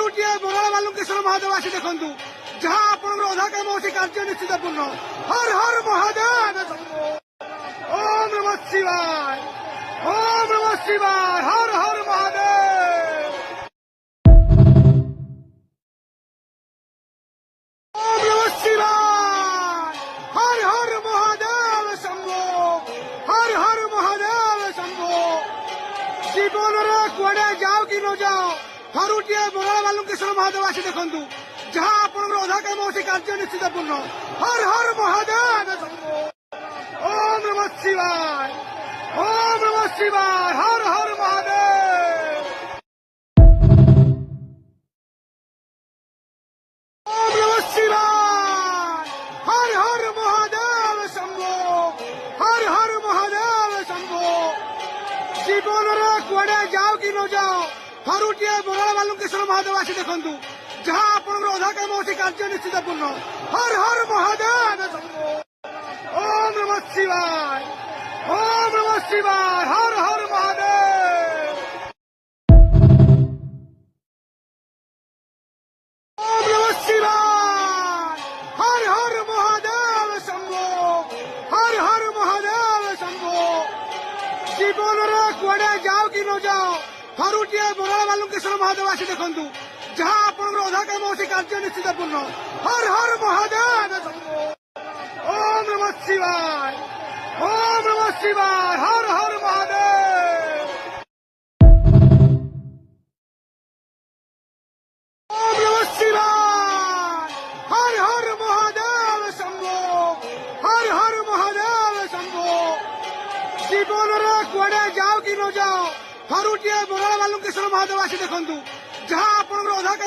ଥରୁଟିଏ ବଙ୍ଗଳା ବାଲୁଙ୍କେଶ୍ୱର ମହାଦେବ ଆସି ଦେଖନ୍ତୁ, ଯାହା ଆପଣଙ୍କର ଅଧା କାମ ଅଛି କାର୍ଯ୍ୟ ନିଶ୍ଚିତ ପୂର୍ଣ୍ଣ। ହର ହର ମହାଦେବ ଶମ୍ଭୋ। ଓମ୍ ନମଃ ଶିବାୟ, ଓମ୍ ନମଃ ଶିବାୟ, ହର ହର ମହାଦେବ। ओम नमः शिवाय, हर हर महादेव शंभो, हर हर महादेव शंभो। जीवन रे कुआडे जाओ कि न जाओ, थरुटिए बंगला बालुकेश्वर महादेव आसी देखंतु, जहाँ आपनकर अधा काम अछि कार्य निश्चित पूर्ण। हर हर महादेव शंभो। ओम नमः शिवाय, ओम नमः शिवाय, हर हर महादेव। ओम नमः शिवाय, हर हर महादेव शंभो, हर हर महादेव शंभो। जीवन रे कुआडे जाओ कि न जाओ, थरुटिए बंगला बालुकेश्वर महादेव आसी देखंतु, जहाँ आपनकर अधा काम अछि कार्य निश्चित पूर्ण। हर हर महादेव शंभो। ओम नमः शिवाय, ओम नमः शिवाय, हर हर महादेव। ओम नमः शिवाय, हर हर महादेव शंभो, हर हर महादेव शंभो। जीवन रे कुआडे जाओ कि न जाओ, थरुटिए बंगला बालुकेश्वर महादेव आसी देखंतु, जहाँ आपनकर अधा काम अछि कार्य निश्चित पूर्ण। हर हर महादेव शंभो। ओम नमः शिवाय, ओम नमः शिवाय, हर हर महादेव। ओम नमः शिवाय, हर हर महादेव शंभो, हर हर महादेव शंभो। जीवन रे कुआडे जाओ कि न जाओ, थरुटिए बंगला बालुकेश्वर महादेव आसी देखंतु, जहाँ आपनकर अधा काम